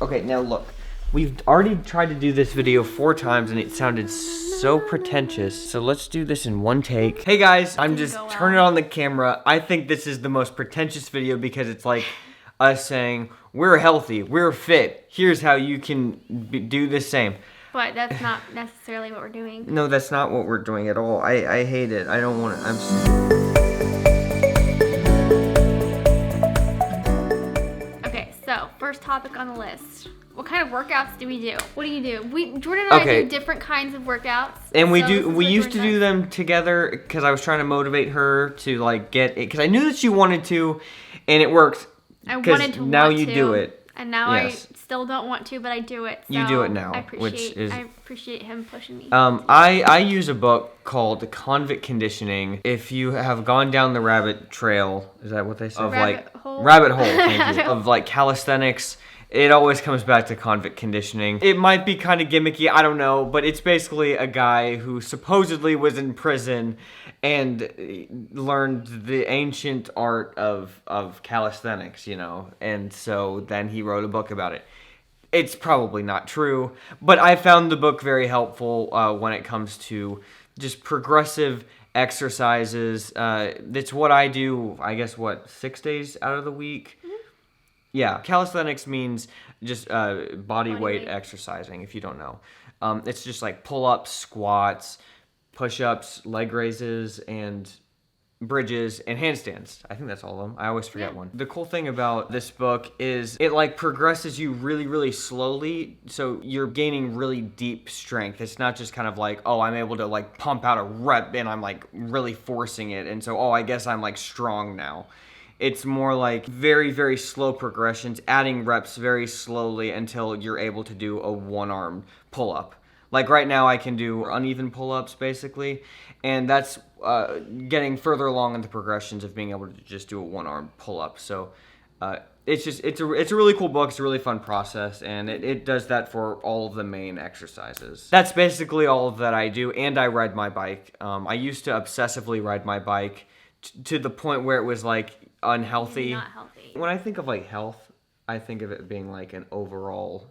Okay, now look. We've already tried to do this video 4 times and it sounded so pretentious. So let's do this in one take. Hey guys, I'm just turning on the camera. I think this is the most pretentious video because it's like us saying, we're healthy, we're fit. Here's how you can do the same. But that's not necessarily what we're doing. No, that's not what we're doing at all. I hate it. I don't want it. Okay, so first topic on the list. What kind of workouts do we do? What do you do? Jordan and I do different kinds of workouts. And we used to do them together because I was trying to motivate her to like get it because I knew that she wanted to, and it worked. I wanted to. Now you do it. And now I still don't want to, but I do it. So you do it now, I appreciate him pushing me. I use a book called Convict Conditioning. If you have gone down the rabbit trail, is that what they say? Rabbit hole. Thank you. Of like calisthenics. It always comes back to convict conditioning. It might be kind of gimmicky, I don't know, but it's basically a guy who supposedly was in prison and learned the ancient art of calisthenics, you know, and so then he wrote a book about it. It's probably not true, but I found the book very helpful when it comes to just progressive exercises. It's what I do, I guess, 6 days out of the week? Yeah, calisthenics means just body weight exercising, if you don't know. It's just like pull-ups, squats, push-ups, leg raises, and bridges, and handstands. I think that's all of them. I always forget one. The cool thing about this book is it like progresses you really, really slowly, so you're gaining really deep strength. It's not just kind of like, oh, I'm able to like pump out a rep and I'm like really forcing it, and so, oh, I guess I'm like strong now. It's more like very, very slow progressions, adding reps very slowly until you're able to do a one-arm pull-up. Like right now I can do uneven pull-ups basically, and that's getting further along in the progressions of being able to just do a one-arm pull-up. So it's a really cool book. It's a really fun process, and it does that for all of the main exercises. That's basically all that I do, and I ride my bike. I used to obsessively ride my bike to the point where it was like unhealthy. Not healthy. When I think of like health, I think of it being like an overall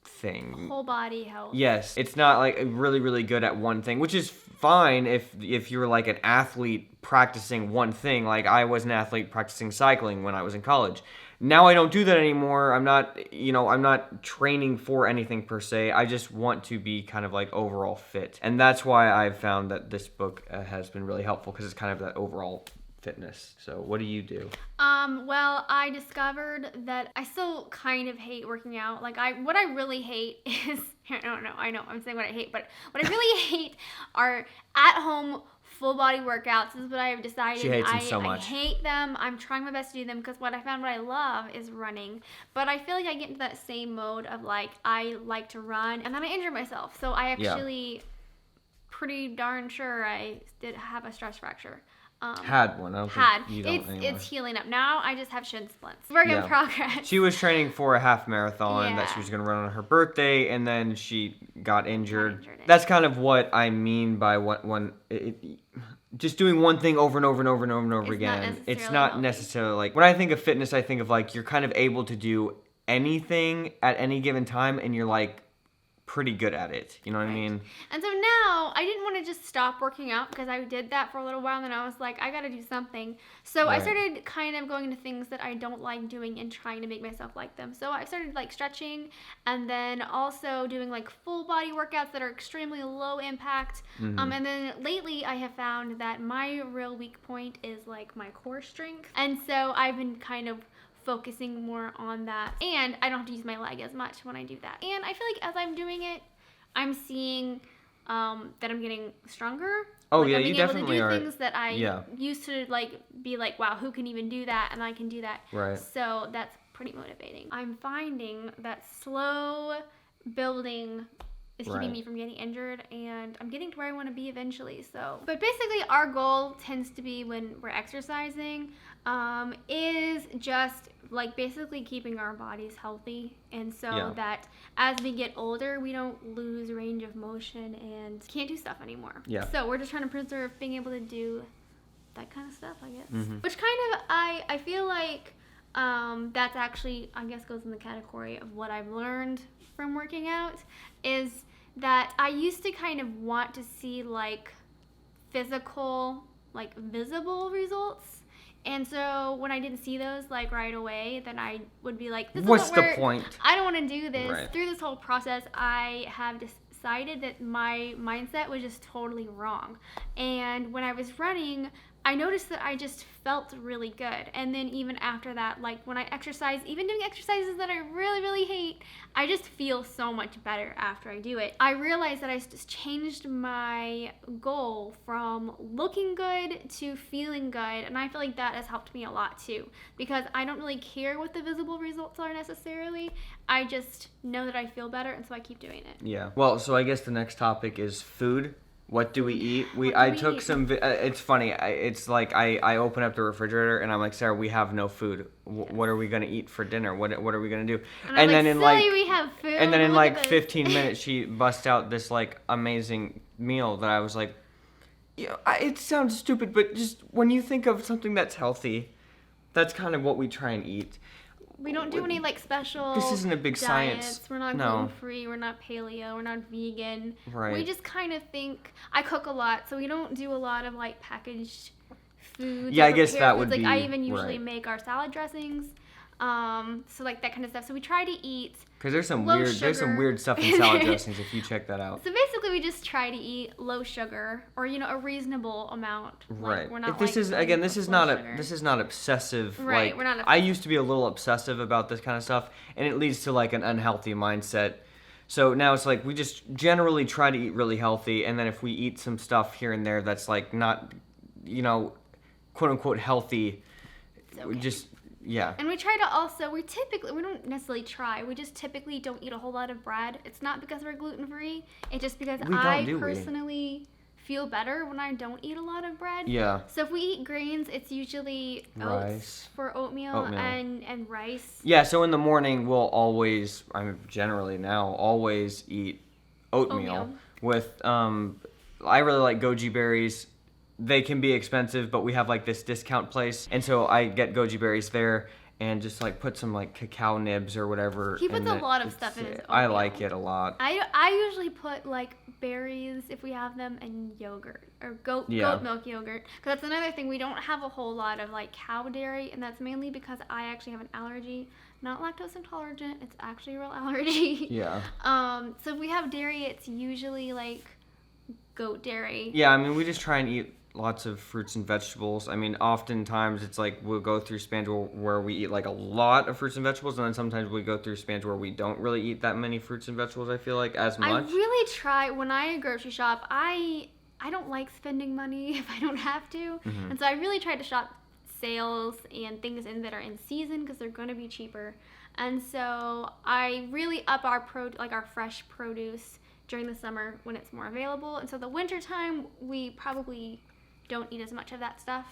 thing. Whole body health. Yes, it's not like really, really good at one thing, which is fine if you're like an athlete practicing one thing. Like I was an athlete practicing cycling when I was in college. Now I don't do that anymore. I'm not training for anything per se. I just want to be kind of like overall fit. And that's why I've found that this book has been really helpful because it's kind of that overall fitness. So what do you do? Well, I discovered that I still kind of hate working out. Like what I really hate is, I know, I'm saying what I hate, but what I really hate are at-home full body workouts. This is what I have decided. She hates them so much. I hate them. I'm trying my best to do them because what I love is running. But I feel like I get into that same mode of like, I like to run and then I injure myself. So I actually pretty darn sure I did have a stress fracture. Had one. I don't think you don't anymore. It's healing up. Now I just have shin splints. Work in progress. She was training for a half marathon that she was going to run on her birthday, and then she got injured. That's kind of what I mean by just doing one thing over and over and over and over and over again. It's not necessarily like, when I think of fitness, I think of like you're kind of able to do anything at any given time, and you're like pretty good at it. You know what I mean? And so now I didn't want to just stop working out because I did that for a little while and then I was like, I got to do something. So I started kind of going into things that I don't like doing and trying to make myself like them. So I started like stretching and then also doing like full body workouts that are extremely low impact. And then lately I have found that my real weak point is like my core strength. And so I've been kind of focusing more on that, and I don't have to use my leg as much when I do that. And I feel like as I'm doing it, I'm seeing that I'm getting stronger. Oh like yeah, I'm you definitely are. Things that I used to like be like, wow, who can even do that? And I can do that. Right. So that's pretty motivating. I'm finding that slow building is keeping me from getting injured, and I'm getting to where I want to be eventually. So, but basically our goal tends to be when we're exercising is just like basically keeping our bodies healthy, and so that as we get older we don't lose range of motion and can't do stuff anymore. So we're just trying to preserve being able to do that kind of stuff, I guess. Which kind of I feel like that's actually, I guess, goes in the category of what I've learned from working out, is that I used to kind of want to see like physical, like visible results. And so when I didn't see those like right away, then I would be like, this What's doesn't work. the point? I don't want to do this. Right. Through this whole process, I have decided that my mindset was just totally wrong. And when I was running, I noticed that I just felt really good. And then even after that, like when I exercise, even doing exercises that I really, really hate, I just feel so much better after I do it. I realized that I just changed my goal from looking good to feeling good. And I feel like that has helped me a lot too, because I don't really care what the visible results are necessarily. I just know that I feel better, and so I keep doing it. Yeah. Well, so I guess the next topic is food. What do we eat? I took some. It's funny. It's like I open up the refrigerator and I'm like, Sarah, we have no food. What are we gonna eat for dinner? What are we gonna do? And then in like, we have food. And then in like 15 minutes, she busts out this like amazing meal that I was like, it sounds stupid, but just when you think of something that's healthy, that's kind of what we try and eat. We don't do any like special. This isn't a big diets. science. We're not gluten free. We're not paleo. We're not vegan. Right. We just kind of think. I cook a lot, so we don't do a lot of like packaged foods. Yeah, I guess that would be. be. Like I even usually right. make our salad dressings. So like that kind of stuff. So we try to eat. Because there's some sugar. weird stuff in salad dressings if you check that out. So basically, we just try to eat low sugar, or a reasonable amount. Right. Like, we're not. This is not obsessive. Right. Like, we're not. I used to be a little obsessive about this kind of stuff, and it leads to like an unhealthy mindset. So now it's like we just generally try to eat really healthy, and then if we eat some stuff here and there that's like not, quote unquote healthy, okay. we just. Yeah. And we try to also, we don't necessarily try, we just typically don't eat a whole lot of bread. It's not because we're gluten-free, it's just because I personally feel better when I don't eat a lot of bread. Yeah. So if we eat grains, it's usually oats for oatmeal. And rice. Yeah, so in the morning we'll always, generally now, always eat oatmeal. With, I really like goji berries. They can be expensive, but we have like this discount place, and so I get goji berries there and just like put some like cacao nibs or whatever. He puts a lot of stuff in his oatmeal. I like it a lot. I usually put like berries if we have them and yogurt or goat milk yogurt, because that's another thing. We don't have a whole lot of like cow dairy, and that's mainly because I actually have an allergy. Not lactose intolerant, it's actually a real allergy. Yeah. So if we have dairy, it's usually like goat dairy. Yeah, we just try and eat lots of fruits and vegetables. Oftentimes it's like we'll go through spans where we eat like a lot of fruits and vegetables, and then sometimes we go through spans where we don't really eat that many fruits and vegetables, I feel like, as much. I really try, when I grocery shop, I don't like spending money if I don't have to. Mm-hmm. And so I really try to shop sales and things that are in season, because they're going to be cheaper. And so I really up our fresh produce during the summer when it's more available. And so the winter time, we probably don't eat as much of that stuff.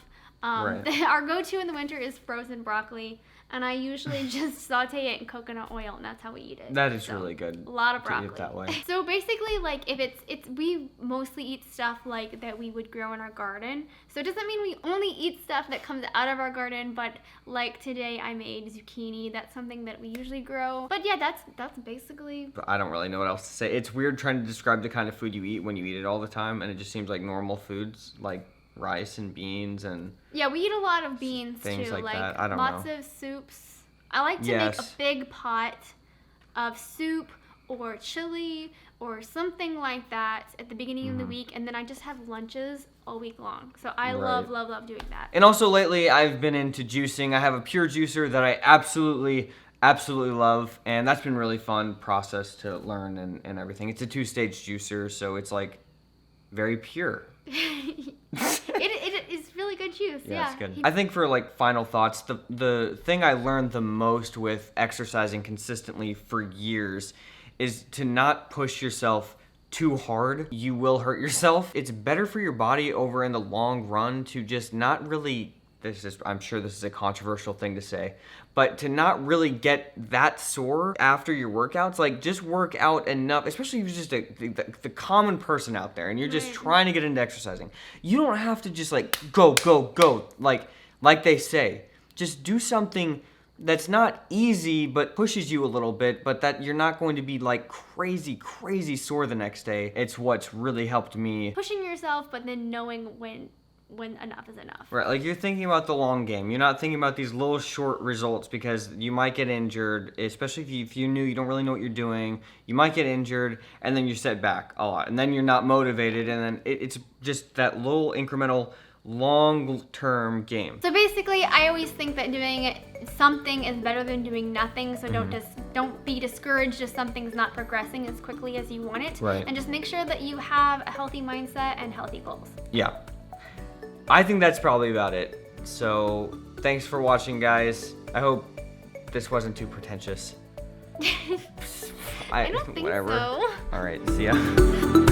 Right. Our go-to in the winter is frozen broccoli, and I usually just saute it in coconut oil, and that's how we eat it. That is really good. A lot of broccoli. To eat it that way. So basically, like, if it's we mostly eat stuff like that we would grow in our garden. So it doesn't mean we only eat stuff that comes out of our garden, but like today I made zucchini. That's something that we usually grow. But yeah, that's basically. But I don't really know what else to say. It's weird trying to describe the kind of food you eat when you eat it all the time, and it just seems like normal foods, like rice and beans and yeah, we eat a lot of beans things too, like that. I don't lots know. of soups. I like to make a big pot of soup or chili or something like that at the beginning of the week, and then I just have lunches all week long. So I love doing that. And also lately I've been into juicing. I have a pure juicer that I absolutely love, and that's been really fun process to learn and everything. It's a 2-stage juicer, so it's like very pure. It is really good juice. Yeah, it's good. I think for like final thoughts, the thing I learned the most with exercising consistently for years is to not push yourself too hard. You will hurt yourself. It's better for your body over in the long run to just not really, I'm sure this is a controversial thing to say, but to not really get that sore after your workouts. Like, just work out enough, especially if you're just the common person out there and you're just trying to get into exercising. You don't have to just like go like they say. Just do something that's not easy, but pushes you a little bit, but that you're not going to be like crazy sore the next day. It's what's really helped me. Pushing yourself, but then knowing when enough is enough. Right, like you're thinking about the long game. You're not thinking about these little short results because you might get injured, especially if you knew you don't really know what you're doing. You might get injured, and then you set back a lot, and then you're not motivated, and then it's just that little incremental long-term game. So basically, I always think that doing something is better than doing nothing. So don't be discouraged if something's not progressing as quickly as you want it. Right. And just make sure that you have a healthy mindset and healthy goals. Yeah. I think that's probably about it. So thanks for watching, guys. I hope this wasn't too pretentious. I don't think whatever. so. All right, see ya.